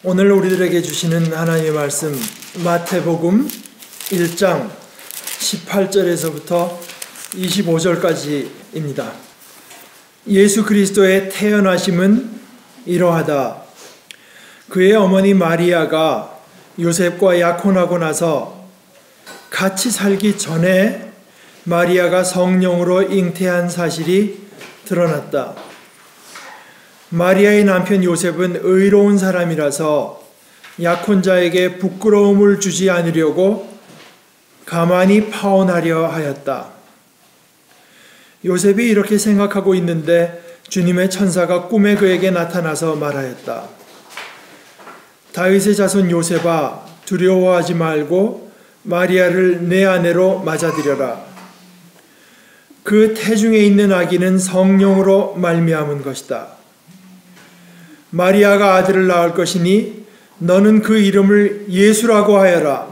오늘 우리들에게 주시는 하나님의 말씀 마태복음 1장 18절에서부터 25절까지입니다. 예수 그리스도의 태어나심은 이러하다. 그의 어머니 마리아가 요셉과 약혼하고 나서 같이 살기 전에 마리아가 성령으로 잉태한 사실이 드러났다. 마리아의 남편 요셉은 의로운 사람이라서 약혼자에게 부끄러움을 주지 않으려고 가만히 파혼하려 하였다. 요셉이 이렇게 생각하고 있는데 주님의 천사가 꿈에 그에게 나타나서 말하였다. 다윗의 자손 요셉아, 두려워하지 말고 마리아를 내 아내로 맞아들여라. 그 태중에 있는 아기는 성령으로 말미암은 것이다. 마리아가 아들을 낳을 것이니 너는 그 이름을 예수라고 하여라.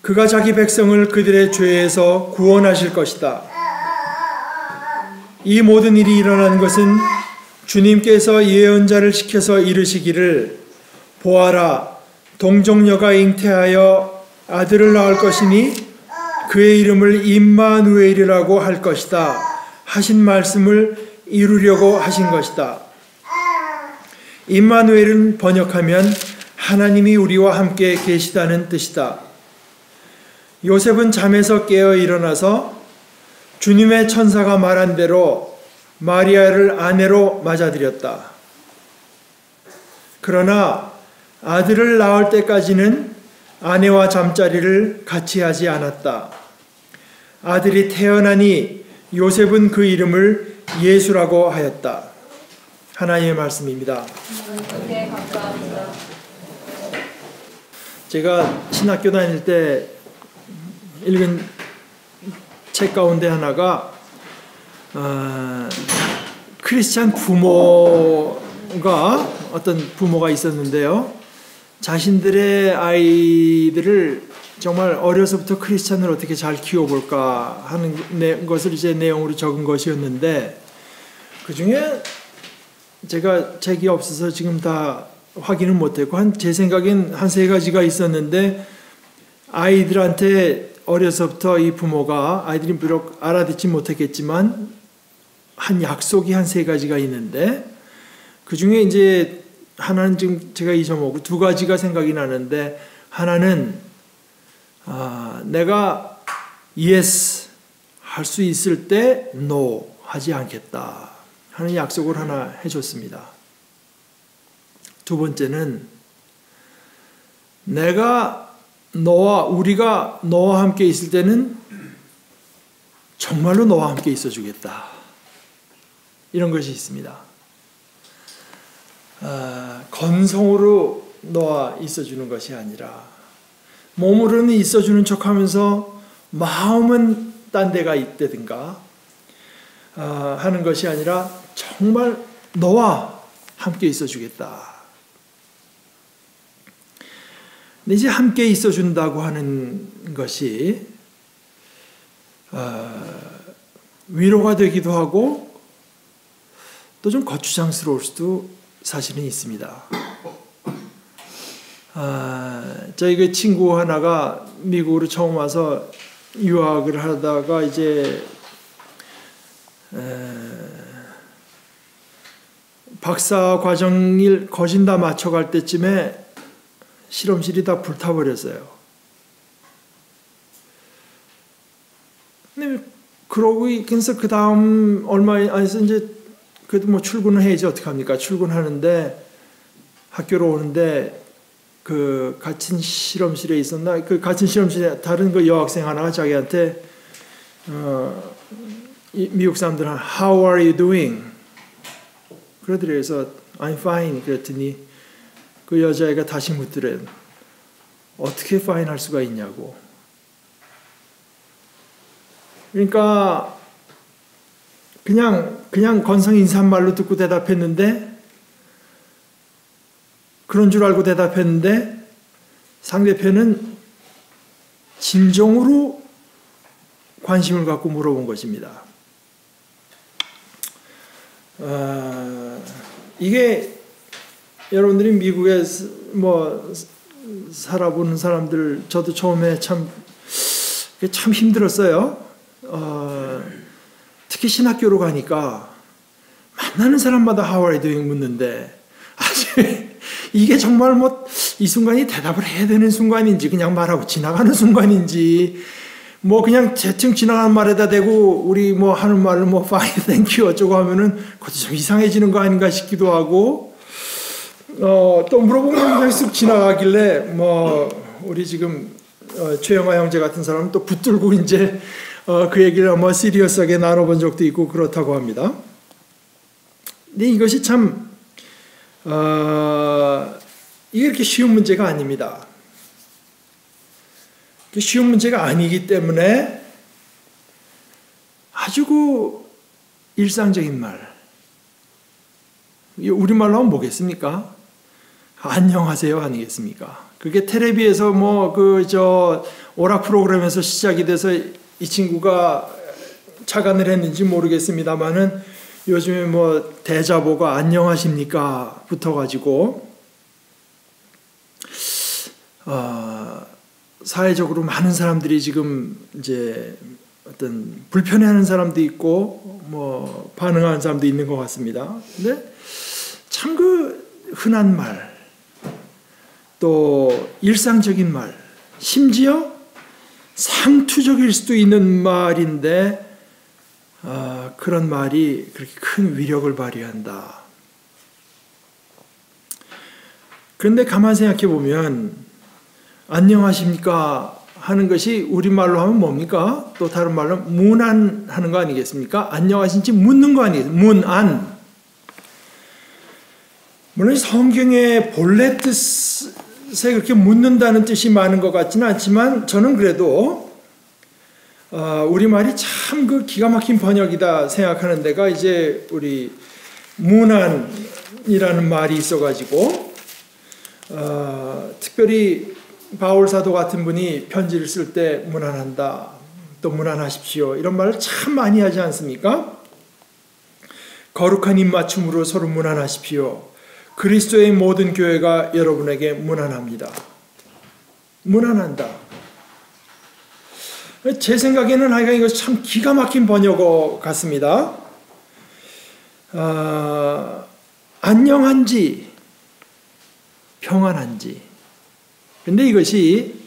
그가 자기 백성을 그들의 죄에서 구원하실 것이다. 이 모든 일이 일어난 것은 주님께서 예언자를 시켜서 이르시기를 보아라, 동정녀가 잉태하여 아들을 낳을 것이니 그의 이름을 임마누엘이라고 할 것이다 하신 말씀을 이루려고 하신 것이다. 임마누엘은 번역하면 하나님이 우리와 함께 계시다는 뜻이다. 요셉은 잠에서 깨어 일어나서 주님의 천사가 말한 대로 마리아를 아내로 맞아들였다. 그러나 아들을 낳을 때까지는 아내와 잠자리를 같이 하지 않았다. 아들이 태어나니 요셉은 그 이름을 예수라고 하였다. 하나님의 말씀입니다. 네, 감사합니다. 제가 신학교 다닐 때 읽은 책 가운데 하나가 크리스찬 부모가 어떤 부모가 있었는데요. 자신들의 아이들을 정말 어려서부터 크리스찬을 어떻게 잘 키워볼까 하는 것을 이제 내용으로 적은 것이었는데, 그 중에 제가 책이 없어서 지금 다 확인은 못했고 제 생각엔 한 세 가지가 있었는데, 아이들한테 어려서부터 이 부모가, 아이들이 비록 알아듣지 못했겠지만 한 약속이 한 세 가지가 있는데, 그 중에 이제 하나는 지금 제가 잊어먹고 두 가지가 생각이 나는데, 하나는 내가 yes 할 수 있을 때 no 하지 않겠다 하는 약속을 하나 해줬습니다. 두 번째는 우리가 너와 함께 있을 때는 정말로 너와 함께 있어주겠다, 이런 것이 있습니다. 건성으로 너와 있어주는 것이 아니라 몸으로는 있어주는 척하면서 마음은 딴 데가 있다든가 하는 것이 아니라 정말 너와 함께 있어주겠다. 근데 이제 함께 있어준다고 하는 것이 위로가 되기도 하고 또 좀 거추장스러울 수도 사실은 있습니다. 저희 그 친구 하나가 미국으로 처음 와서 유학을 하다가 이제 박사 과정일 거진 다 맞춰갈 때쯤에 실험실이 다 불타버렸어요. 근데 그래서 그 다음 얼마 안에서 이제 그래도 뭐 출근을 해야지 어떡합니까? 출근하는데 학교로 오는데 그 같은 실험실에 있었나? 그 같은 실험실에 다른 그 여학생 하나가 자기한테 미국 사람들은 How are you doing? 그러더래요. 그래서 I'm fine 그랬더니 그 여자애가 다시 묻더래요. 어떻게 fine 할 수가 있냐고. 그러니까 그냥 건성 인사말로 듣고 대답했는데, 그런 줄 알고 대답했는데 상대편은 진정으로 관심을 갖고 물어본 것입니다. 이게 여러분들이 미국에 뭐 살아보는 사람들, 저도 처음에 참 힘들었어요. 특히 신학교로 가니까 만나는 사람마다 How are you doing 묻는데 이게 정말 뭐 이 순간이 대답을 해야 되는 순간인지 그냥 말하고 지나가는 순간인지 뭐 그냥 대충 지나가는 말에다 대고 우리 뭐 하는 말을 뭐 fine, thank you 어쩌고 하면은 그것도 좀 이상해지는 거 아닌가 싶기도 하고 또 물어보면 그냥 쓱 지나가길래 뭐 우리 지금 최영하 형제 같은 사람은 또 붙들고 이제 그 얘기를 뭐 시리어스하게 나눠본 적도 있고 그렇다고 합니다. 근데 이것이 참 이게 이렇게 쉬운 문제가 아닙니다. 쉬운 문제가 아니기 때문에 아주 그 일상적인 말, 우리말로 하면 뭐겠습니까? 안녕하세요 아니겠습니까? 그게 텔레비에서 뭐 오락 프로그램에서 시작이 돼서 이 친구가 착안을 했는지 모르겠습니다만은 요즘에 뭐 대자보가 안녕하십니까 붙어가지고 사회적으로 많은 사람들이 지금 이제 어떤 불편해하는 사람도 있고 뭐 반응하는 사람도 있는 것 같습니다. 근데 참 그 흔한 말, 또 일상적인 말, 심지어 상투적일 수도 있는 말인데 그런 말이 그렇게 큰 위력을 발휘한다. 그런데 가만히 생각해 보면 안녕하십니까 하는 것이 우리말로 하면 뭡니까? 또 다른 말로 문안하는 거 아니겠습니까? 안녕하신지 묻는 거 아니겠습니까? 문안. 물론 성경의 본래 뜻에 그렇게 묻는다는 뜻이 많은 것 같지는 않지만 저는 그래도 우리말이 참 그 기가 막힌 번역이다 생각하는 데가 이제 우리 문안이라는 말이 있어가지고 특별히 바울 사도 같은 분이 편지를 쓸 때 문안한다, 또 문안하십시오 이런 말을 참 많이 하지 않습니까? 거룩한 입맞춤으로 서로 문안하십시오. 그리스도의 모든 교회가 여러분에게 문안합니다. 문안한다. 제 생각에는 하여간 이거 참 기가 막힌 번역어 같습니다. 안녕한지 평안한지. 근데 이것이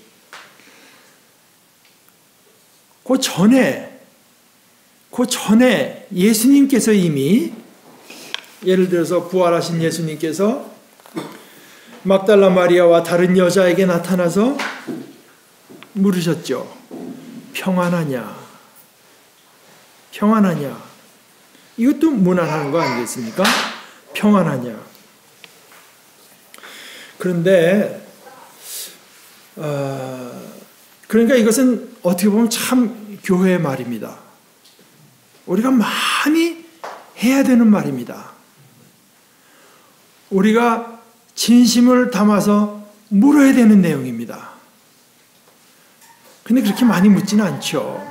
그 전에 예수님께서 이미 예를 들어서 부활하신 예수님께서 막달라 마리아와 다른 여자에게 나타나서 물으셨죠. 평안하냐? 평안하냐? 이것도 문안하는 거 아니겠습니까? 평안하냐? 그런데 그러니까 이것은 어떻게 보면 참 교회의 말입니다. 우리가 많이 해야 되는 말입니다. 우리가 진심을 담아서 물어야 되는 내용입니다. 근데 그렇게 많이 묻지는 않죠.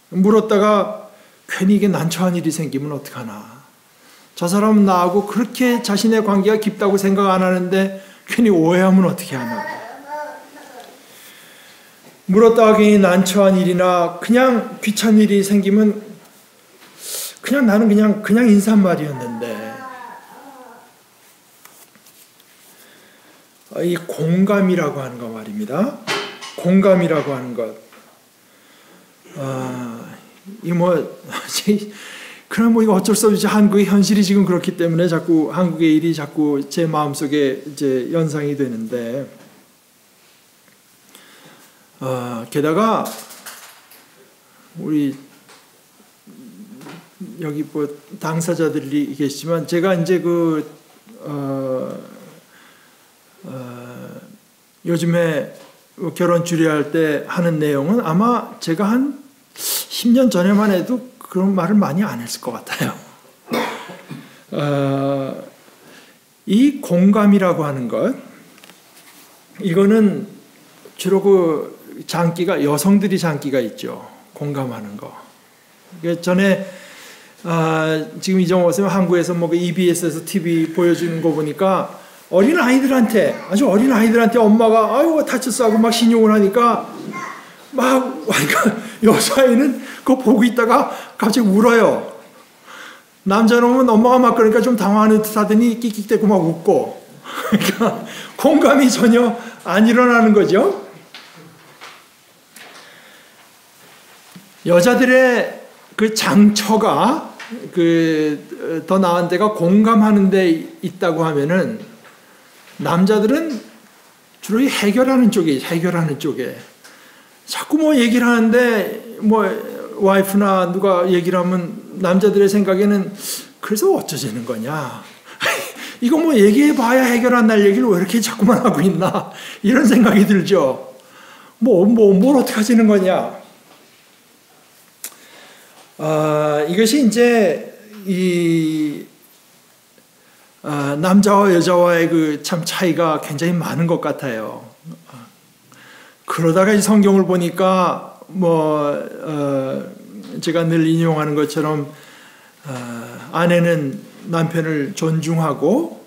물었다가 괜히 이게 난처한 일이 생기면 어떡하나. 저 사람은 나하고 그렇게 자신의 관계가 깊다고 생각 안 하는데 괜히 오해하면 어떻게 하나. 물었다가 괜히 난처한 일이나 그냥 귀찮은 일이 생기면 그냥 나는 그냥 인사말이었는데 이 공감이라고 하는 거 말입니다. 공감이라고 하는 것. 이 그럼 뭐 이거 어쩔 수 없이 한국의 현실이 지금 그렇기 때문에 자꾸 한국의 일이 자꾸 제 마음속에 이제 연상이 되는데 게다가 우리 여기 뭐 당사자들이 계시지만 제가 이제 요즘에 결혼 주례할 때 하는 내용은 아마 제가 한 10년 전에만 해도 그런 말을 많이 안 했을 것 같아요. 이 공감이라고 하는 것, 이거는 주로 그 장기가 여성들이 장기가 있죠. 공감하는 거. 전에 지금 이정호 선생님 한국에서 뭐 EBS에서 TV 보여주는 거 보니까 어린 아이들한테, 아주 어린 아이들한테 엄마가 아유 다쳤어 하고 막 신용을 하니까 막 여자아이는 그거 보고 있다가 갑자기 울어요. 남자놈은 엄마가 막 그러니까 좀 당황하는 듯 하더니 끽끽대고 막 웃고. 그러니까 공감이 전혀 안 일어나는 거죠. 여자들의 그 장처가 더 나은 데가 공감하는 데 있다고 하면은 남자들은 주로 해결하는 쪽에 자꾸 뭐 얘기를 하는데 뭐 와이프나 누가 얘기를 하면 남자들의 생각에는 그래서 어쩌자는 거냐 이거 뭐 얘기해 봐야 해결 안 날 얘기를 왜 이렇게 자꾸만 하고 있나 이런 생각이 들죠. 뭘 어떻게 하자는 거냐. 이것이 이제 남자와 여자와의 그 참 차이가 굉장히 많은 것 같아요. 그러다가 이 성경을 보니까 제가 늘 인용하는 것처럼 아내는 남편을 존중하고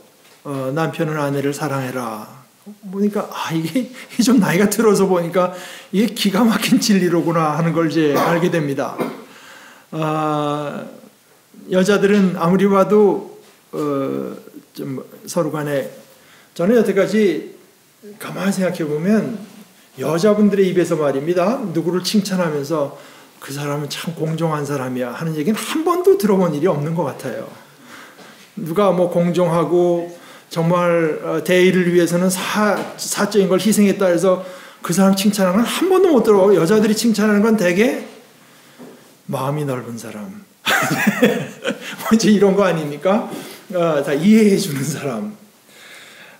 남편은 아내를 사랑해라. 보니까 이게 좀 나이가 들어서 보니까 이게 기가 막힌 진리로구나 하는 걸 이제 알게 됩니다. 여자들은 아무리 봐도 좀 서로 간에 저는 여태까지 가만히 생각해 보면 여자분들의 입에서 말입니다. 누구를 칭찬하면서 그 사람은 참 공정한 사람이야 하는 얘기는 한 번도 들어본 일이 없는 것 같아요. 누가 뭐 공정하고 정말 대의를 위해서는 사적인 걸 희생했다 해서 그 사람 칭찬하는 건 한 번도 못 들어보고 여자들이 칭찬하는 건 대개 마음이 넓은 사람 뭐지 이런 거 아닙니까? 다 이해해 주는 사람.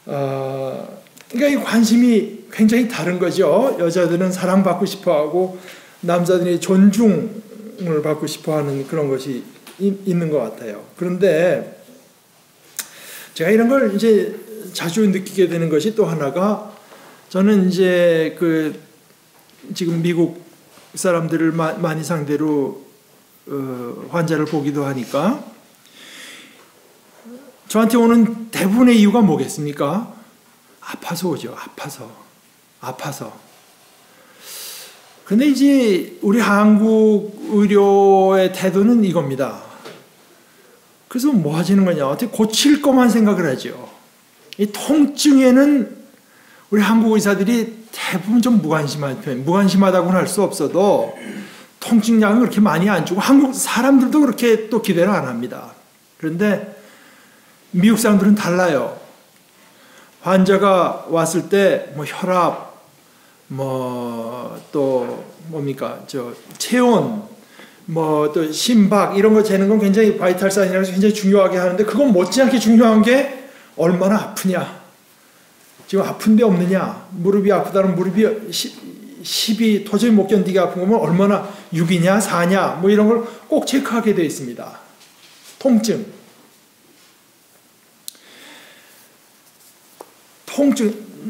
그러니까 이 관심이 굉장히 다른 거죠. 여자들은 사랑받고 싶어하고 남자들이 존중을 받고 싶어하는 그런 것이 있는 것 같아요. 그런데 제가 이런 걸 이제 자주 느끼게 되는 것이 또 하나가 저는 이제 지금 미국 사람들을 많이 상대로 환자를 보기도 하니까 저한테 오는 대부분의 이유가 뭐겠습니까? 아파서 오죠. 아파서. 근데 이제 우리 한국 의료의 태도는 이겁니다. 그래서 뭐 하시는 거냐? 어떻게 고칠 것만 생각을 하죠. 이 통증에는 우리 한국 의사들이 대부분 좀 무관심한 편. 무관심하다고는 할 수 없어도 통증약은 그렇게 많이 안 주고 한국 사람들도 그렇게 또 기대를 안 합니다. 그런데 미국 사람들은 달라요. 환자가 왔을 때 뭐 혈압, 또 뭡니까? 체온, 또 심박 이런 거 재는 건 굉장히 바이탈 사인이라서 굉장히 중요하게 하는데 그건 못지않게 중요한 게 얼마나 아프냐. 지금 아픈 데 없느냐. 무릎이 아프다는 무릎이 10이 도저히 못 견디게 아픈 거면 얼마나 6이냐 4냐 뭐 이런 걸 꼭 체크하게 되어 있습니다. 통증,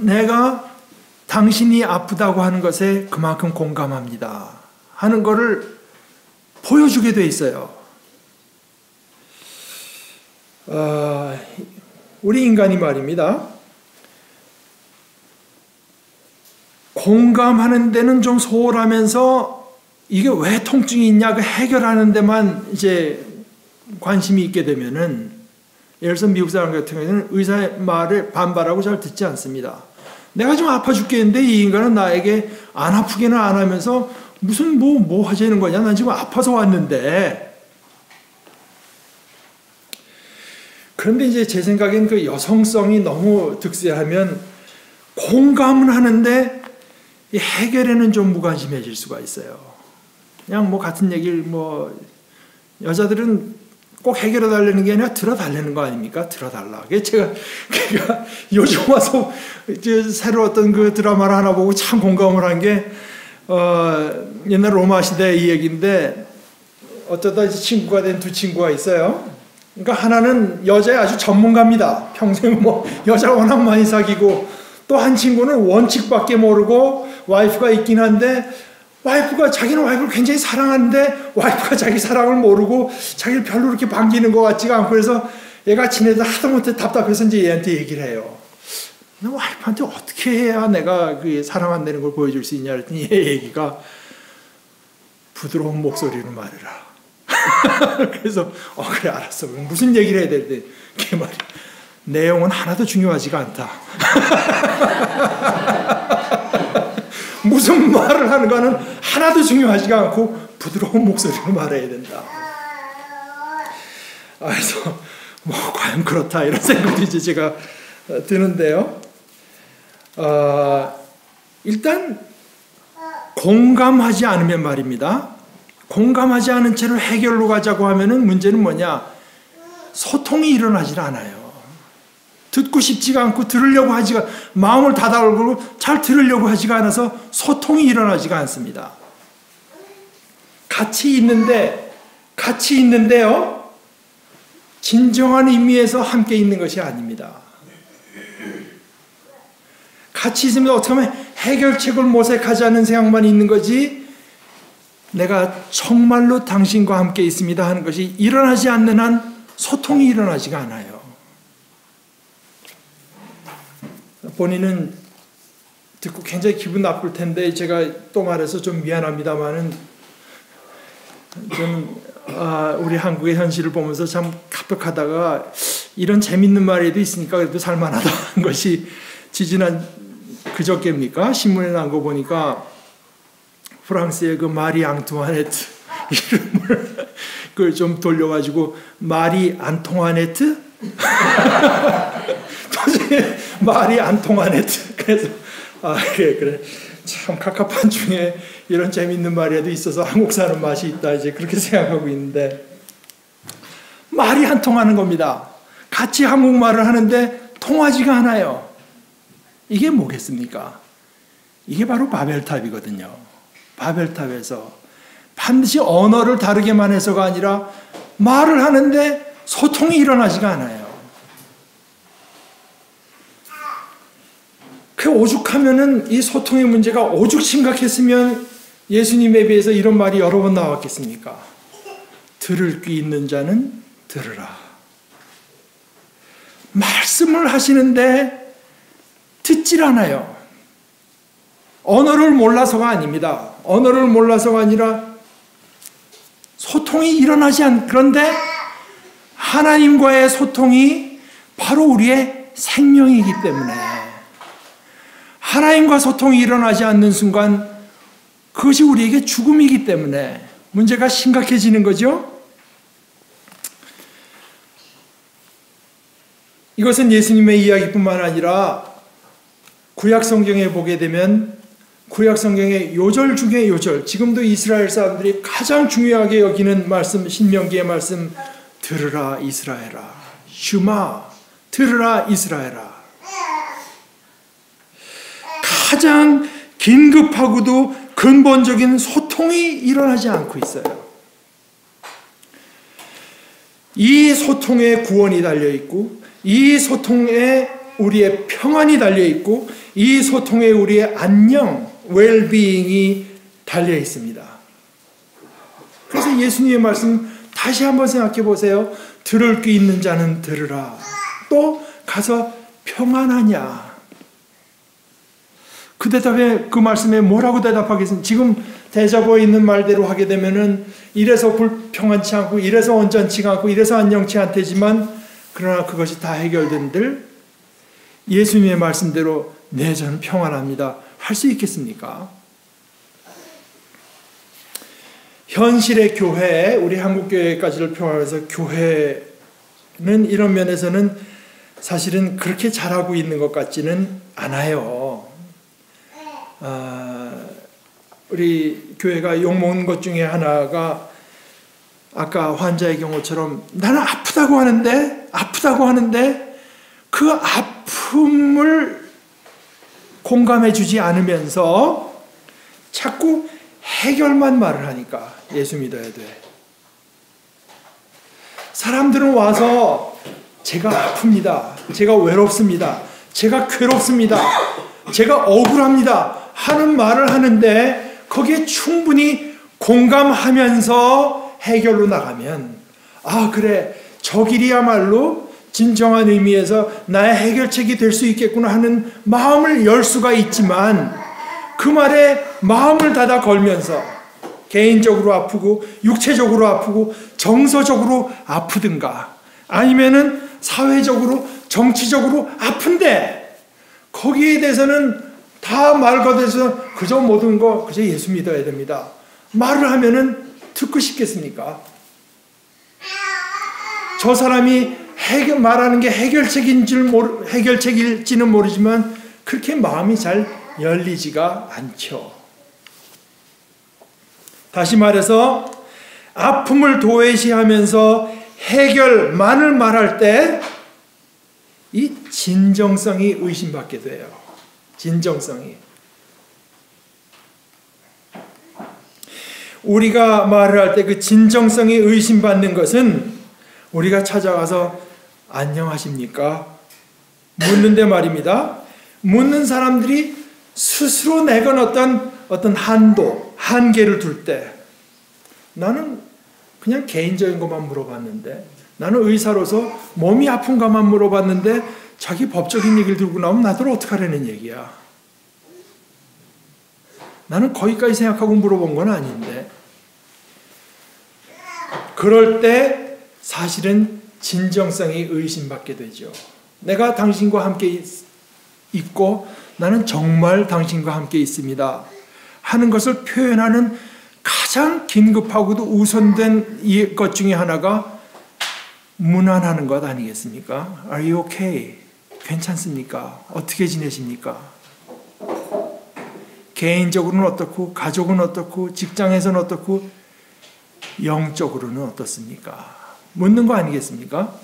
내가 당신이 아프다고 하는 것에 그만큼 공감합니다 하는 거를 보여주게 돼 있어요. 우리 인간이 말입니다. 공감하는 데는 좀 소홀하면서 이게 왜 통증이 있냐 그 해결하는 데만 이제 관심이 있게 되면은 예를 들어서 미국 사람 같은 경우에는 의사의 말에 반발하고 잘 듣지 않습니다. 내가 좀 아파 죽겠는데 이 인간은 나에게 안 아프게는 안 하면서 무슨 뭐 하자는 거냐? 난 지금 아파서 왔는데. 그런데 이제 제 생각엔 그 여성성이 너무 득세하면 공감은 하는데 이 해결에는 좀 무관심해질 수가 있어요. 그냥 뭐 같은 얘기를 여자들은 꼭 해결해 달라는 게 아니라 들어달라는 거 아닙니까? 들어달라. 제가 요즘 와서 새로 어떤 그 드라마를 하나 보고 참 공감을 한 게 옛날 로마 시대 이 얘기인데 어쩌다 이제 친구가 된 두 친구가 있어요. 그러니까 하나는 여자의 아주 전문가입니다. 평생 여자 워낙 많이 사귀고 또 한 친구는 원칙밖에 모르고 와이프가 있긴 한데 자기는 와이프를 굉장히 사랑하는데 와이프가 자기 사랑을 모르고 자기를 별로 그렇게 반기는 것 같지가 않고 그래서 얘가 지내다 하다못해 답답해서 이제 얘한테 얘기를 해요. 너 와이프한테 어떻게 해야 내가 그 사랑한다는 걸 보여줄 수 있냐 그랬더니 얘 얘기가 부드러운 목소리로 말해라. 그래서 그래 알았어. 무슨 얘기를 해야 되는데 걔 말이야. 내용은 하나도 중요하지가 않다. 무슨 말을 하는가는 하나도 중요하지가 않고 부드러운 목소리로 말해야 된다. 그래서 뭐 과연 그렇다 이런 생각도 이제 제가 드는데요. 일단 공감하지 않으면 말입니다. 공감하지 않은 채로 해결로 가자고 하면은 문제는 뭐냐? 소통이 일어나질 않아요. 듣고 싶지가 않고 들으려고 하지가 마음을 닫아올고 잘 들으려고 하지가 않아서 소통이 일어나지가 않습니다. 같이 있는데요. 진정한 의미에서 함께 있는 것이 아닙니다. 같이 있으면 어떻게 하면 해결책을 모색하자는 생각만 있는 거지 내가 정말로 당신과 함께 있습니다 하는 것이 일어나지 않는 한 소통이 일어나지가 않아요. 본인은 듣고 굉장히 기분 나쁠 텐데 제가 또 말해서 좀 미안합니다만은 저는 우리 한국의 현실을 보면서 참 갑박하다가 이런 재밌는 말에도 있으니까 그래도 살만하다는 것이 지지난 그저께입니까? 신문에 난 거 보니까 프랑스의 그 마리 앙투아네트 이름을 그걸 좀 돌려가지고 마리 안통아네트? 도저히 말이 안 통하네트. 그래서 그래 참 카카판 중에 이런 재밌는 말이라도 있어서 한국 사는 맛이 있다 이제 그렇게 생각하고 있는데 말이 안 통하는 겁니다. 같이 한국말을 하는데 통하지가 않아요. 이게 뭐겠습니까? 이게 바로 바벨탑이거든요. 바벨탑에서 반드시 언어를 다르게만 해서가 아니라 말을 하는데 소통이 일어나지가 않아요. 그 오죽하면은 이 소통의 문제가 오죽 심각했으면 예수님에 비해서 이런 말이 여러 번 나왔겠습니까? 들을 귀 있는 자는 들으라. 말씀을 하시는데 듣질 않아요. 언어를 몰라서가 아닙니다. 언어를 몰라서가 아니라 소통이 일어나지 그런데 하나님과의 소통이 바로 우리의 생명이기 때문에 하나님과 소통이 일어나지 않는 순간 그것이 우리에게 죽음이기 때문에 문제가 심각해지는 거죠. 이것은 예수님의 이야기뿐만 아니라 구약 성경에 보게 되면 구약 성경의 요절 중에 요절, 지금도 이스라엘 사람들이 가장 중요하게 여기는 말씀, 신명기의 말씀, 들으라 이스라엘아, 슈마, 들으라 이스라엘아. 가장 긴급하고도 근본적인 소통이 일어나지 않고 있어요. 이 소통에 구원이 달려있고 이 소통에 우리의 평안이 달려있고 이 소통에 우리의 안녕, 웰비잉이 달려있습니다. 그래서 예수님의 말씀 다시 한번 생각해 보세요. 들을 귀 있는 자는 들으라. 또 가서 평안하냐. 그 대답에 그 말씀에 뭐라고 대답하겠습니까? 지금 대자보에 있는 말대로 하게 되면은 이래서 불평안치 않고 이래서 온전치가 않고 이래서 안녕치 않대지만 그러나 그것이 다 해결된들 예수님의 말씀대로 네 저는 평안합니다 할 수 있겠습니까? 현실의 교회, 우리 한국교회까지를 평하면서 교회는 이런 면에서는 사실은 그렇게 잘하고 있는 것 같지는 않아요. 우리 교회가 욕먹는 것 중에 하나가 아까 환자의 경우처럼 나는 아프다고 하는데 그 아픔을 공감해 주지 않으면서 자꾸 해결만 말을 하니까 예수 믿어야 돼. 사람들은 와서 제가 아픕니다. 제가 외롭습니다. 제가 괴롭습니다. 제가 억울합니다. 하는 말을 하는데 거기에 충분히 공감하면서 해결로 나가면 아 그래 저 길이야말로 진정한 의미에서 나의 해결책이 될 수 있겠구나 하는 마음을 열 수가 있지만 그 말에 마음을 닫아 걸면서 개인적으로 아프고 육체적으로 아프고 정서적으로 아프든가 아니면은 사회적으로 정치적으로 아픈데 거기에 대해서는 다 말 거둬서 그저 모든 거 그저 예수 믿어야 됩니다. 말을 하면은 듣고 싶겠습니까? 저 사람이 말하는 게 해결책일지는 모르지만 그렇게 마음이 잘 열리지가 않죠. 다시 말해서 아픔을 도외시하면서 해결만을 말할 때 이 진정성이 의심받게 돼요. 진정성이. 우리가 말을 할 때 그 진정성이 의심받는 것은 우리가 찾아가서 안녕하십니까? 묻는데 말입니다. 묻는 사람들이 스스로 내건 어떤 한계를 둘 때 나는 그냥 개인적인 것만 물어봤는데 나는 의사로서 몸이 아픈가만 물어봤는데 자기 법적인 얘기를 들고 나오면 나들 어떡하라는 얘기야. 나는 거기까지 생각하고 물어본 건 아닌데 그럴 때 사실은 진정성이 의심받게 되죠. 내가 당신과 함께 있고 나는 정말 당신과 함께 있습니다 하는 것을 표현하는 가장 긴급하고도 우선된 것 중에 하나가 문안하는 것 아니겠습니까? Are you okay? 괜찮습니까? 어떻게 지내십니까? 개인적으로는 어떻고 가족은 어떻고 직장에서는 어떻고 영적으로는 어떻습니까? 묻는 거 아니겠습니까?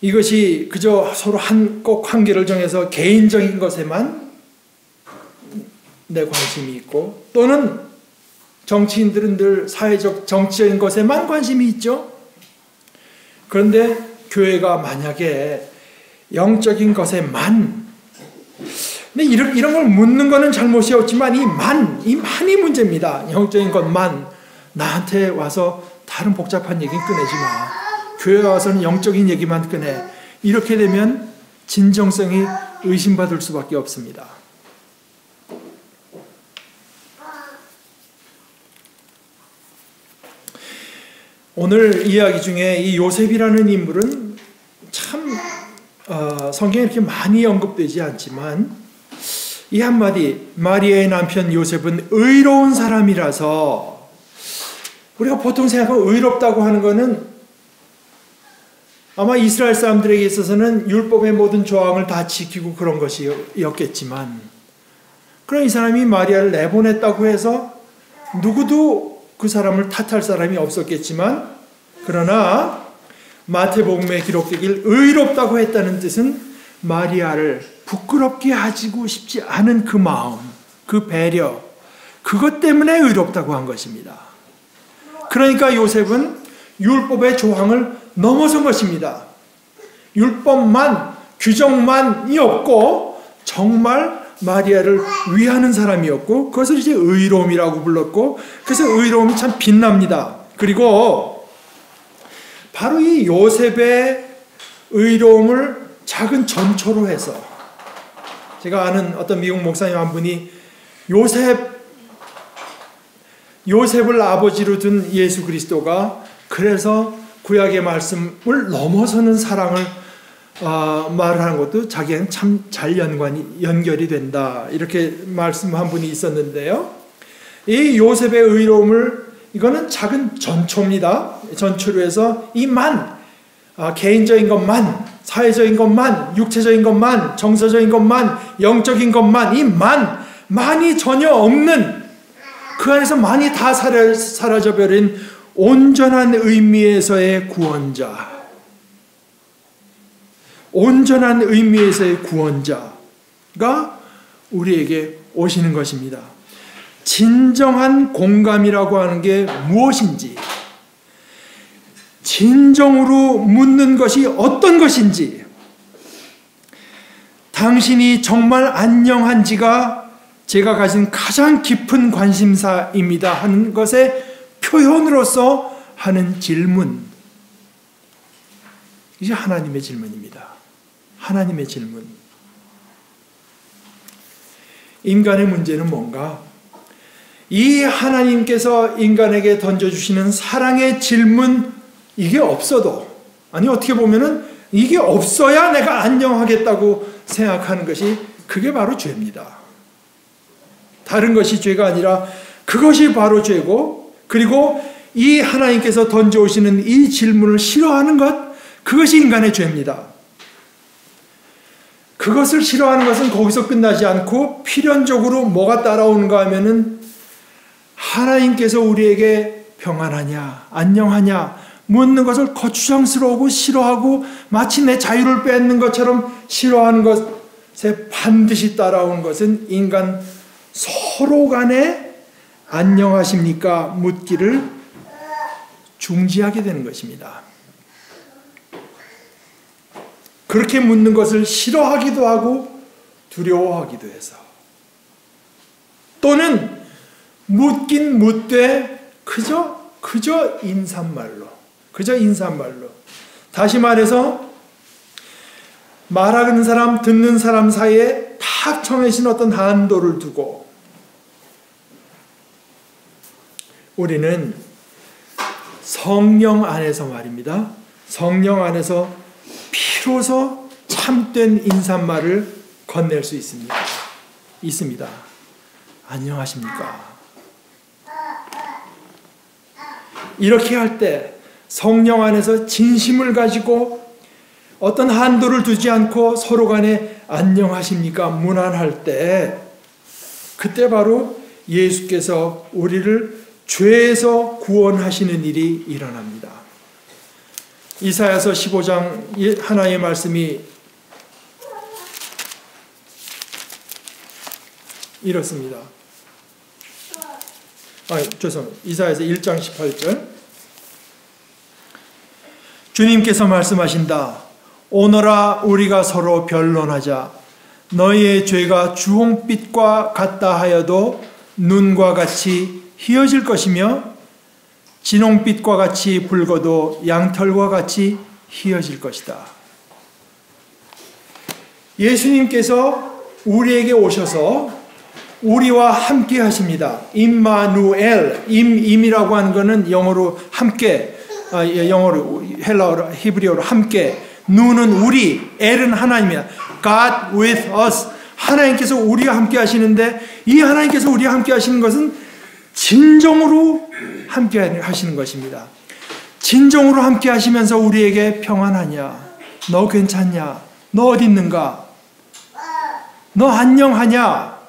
이것이 그저 서로 꼭 한계를 정해서 개인적인 것에만 내 관심이 있고 또는 정치인들은 늘 사회적 정치적인 것에만 관심이 있죠. 그런데 교회가 만약에 영적인 것에만 근데 이런 걸 묻는 거는 잘못이 없지만 이 만이 문제입니다. 영적인 것만 나한테 와서 다른 복잡한 얘기는 꺼내지 마. 교회 와서는 영적인 얘기만 꺼내. 이렇게 되면 진정성이 의심받을 수밖에 없습니다. 오늘 이야기 중에 이 요셉이라는 인물은 참 성경에 이렇게 많이 언급되지 않지만 이 한마디 마리아의 남편 요셉은 의로운 사람이라서 우리가 보통 생각하면 의롭다고 하는 것은 아마 이스라엘 사람들에게 있어서는 율법의 모든 조항을 다 지키고 그런 것이었겠지만 그럼 이 사람이 마리아를 내보냈다고 해서 누구도 그 사람을 탓할 사람이 없었겠지만 그러나 마태복음에 기록되길 의롭다고 했다는 뜻은 마리아를 부끄럽게 하고 싶지 않은 그 마음, 그 배려, 그것 때문에 의롭다고 한 것입니다. 그러니까 요셉은 율법의 조항을 넘어선 것입니다. 율법만, 규정만이 없고 정말 마리아를 위하는 사람이었고 그것을 이제 의로움이라고 불렀고 그래서 의로움이 참 빛납니다. 그리고 바로 이 요셉의 의로움을 작은 전초로 해서 제가 아는 어떤 미국 목사님 한 분이 요셉을 아버지로 둔 예수 그리스도가 그래서 구약의 말씀을 넘어서는 사랑을 말하는 것도 자기는 참 잘 연결이 된다 이렇게 말씀한 분이 있었는데요. 이 요셉의 의로움을 이거는 작은 전초입니다. 전초로 해서 이 개인적인 것만, 사회적인 것만, 육체적인 것만, 정서적인 것만, 영적인 것만 이 만이 전혀 없는 그 안에서 만이 다 사라져버린 온전한 의미에서의 구원자, 온전한 의미에서의 구원자가 우리에게 오시는 것입니다. 진정한 공감이라고 하는 게 무엇인지, 진정으로 묻는 것이 어떤 것인지, 당신이 정말 안녕한지가 제가 가진 가장 깊은 관심사입니다 하는 것의 표현으로서 하는 질문, 이게 하나님의 질문입니다. 하나님의 질문. 인간의 문제는 뭔가? 이 하나님께서 인간에게 던져주시는 사랑의 질문, 이게 없어도, 아니 어떻게 보면은 이게 없어야 내가 안녕하겠다고 생각하는 것이, 그게 바로 죄입니다. 다른 것이 죄가 아니라 그것이 바로 죄고, 그리고 이 하나님께서 던져오시는 이 질문을 싫어하는 것, 그것이 인간의 죄입니다. 그것을 싫어하는 것은 거기서 끝나지 않고 필연적으로 뭐가 따라오는가 하면은 하나님께서 우리에게 평안하냐, 안녕하냐 묻는 것을 거추장스러워하고 싫어하고 마치 내 자유를 뺏는 것처럼 싫어하는 것에 반드시 따라온 것은 인간 서로 간에 안녕하십니까 묻기를 중지하게 되는 것입니다. 그렇게 묻는 것을 싫어하기도 하고 두려워하기도 해서, 또는 묻긴 묻되 그저 인사말로, 다시 말해서 말하는 사람 듣는 사람 사이에 탁 정해진 어떤 한도를 두고, 우리는 성령 안에서 말입니다. 성령 안에서 비로소 참된 인사말을 건넬 수 있습니다. 안녕하십니까? 이렇게 할 때 성령 안에서 진심을 가지고 어떤 한도를 두지 않고 서로 간에 안녕하십니까? 문안할 때, 그때 바로 예수께서 우리를 죄에서 구원하시는 일이 일어납니다. 이사야서 15장 하나의 말씀이 이렇습니다. 이사야서 1장 18절. 주님께서 말씀하신다. 오너라 우리가 서로 변론하자. 너희의 죄가 주홍빛과 같다 하여도 눈과 같이 희어질 것이며 진홍빛과 같이 붉어도 양털과 같이 희어질 것이다. 예수님께서 우리에게 오셔서 우리와 함께 하십니다. 임마누엘, 임이라고 하는 것은 영어로 함께, 영어로 헬라어로 히브리어로 함께, 누는 우리, 엘은 하나님이야. God with us. 하나님께서 우리와 함께 하시는데, 이 하나님께서 우리와 함께 하시는 것은 진정으로 함께 하시는 것입니다. 진정으로 함께 하시면서 우리에게 평안하냐? 너 괜찮냐? 너 어디 있는가? 너 안녕하냐?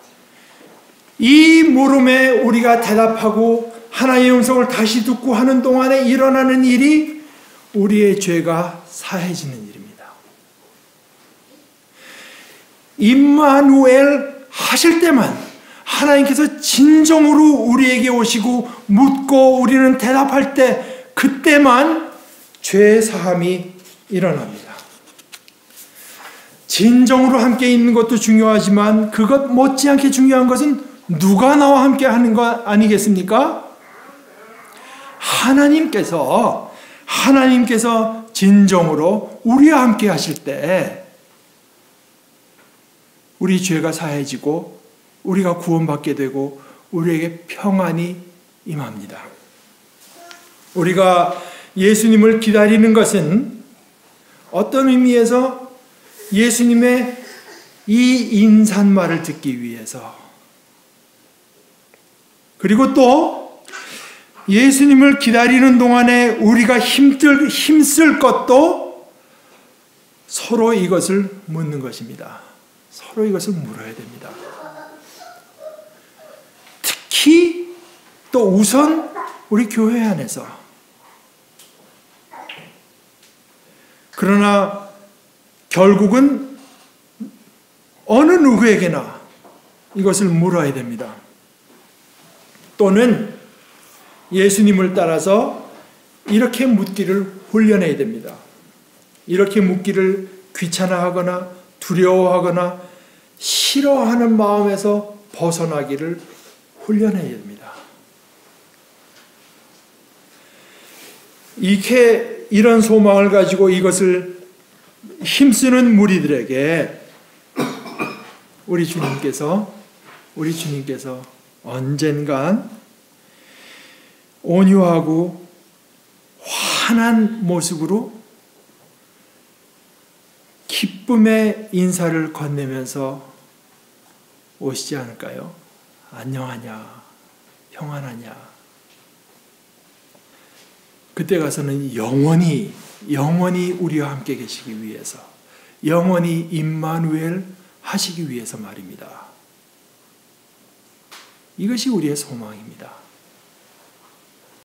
이 물음에 우리가 대답하고 하나님의 음성을 다시 듣고 하는 동안에 일어나는 일이 우리의 죄가 사해지는 일입니다. 임마누엘 하실 때만 하나님께서 진정으로 우리에게 오시고 묻고 우리는 대답할 때, 그때만 죄 사함이 일어납니다. 진정으로 함께 있는 것도 중요하지만 그것 못지않게 중요한 것은 누가 나와 함께 하는 것 아니겠습니까? 하나님께서 진정으로 우리와 함께 하실 때 우리 죄가 사해지고 우리가 구원받게 되고 우리에게 평안이 임합니다. 우리가 예수님을 기다리는 것은 어떤 의미에서 예수님의 이 인사말을 듣기 위해서, 그리고 또 예수님을 기다리는 동안에 우리가 힘쓸 것도 서로 이것을 묻는 것입니다. 서로 이것을 물어야 됩니다. 특히 또 우선 우리 교회 안에서. 그러나 결국은 어느 누구에게나 이것을 물어야 됩니다. 또는 예수님을 따라서 이렇게 묻기를 훈련해야 됩니다. 이렇게 묻기를 귀찮아하거나 두려워하거나 싫어하는 마음에서 벗어나기를 훈련해야 됩니다. 이런 소망을 가지고 이것을 힘쓰는 무리들에게 우리 주님께서 언젠간 온유하고 환한 모습으로 기쁨의 인사를 건네면서 오시지 않을까요? 안녕하냐? 평안하냐? 그때 가서는 영원히 우리와 함께 계시기 위해서, 영원히 임마누엘 하시기 위해서 말입니다. 이것이 우리의 소망입니다.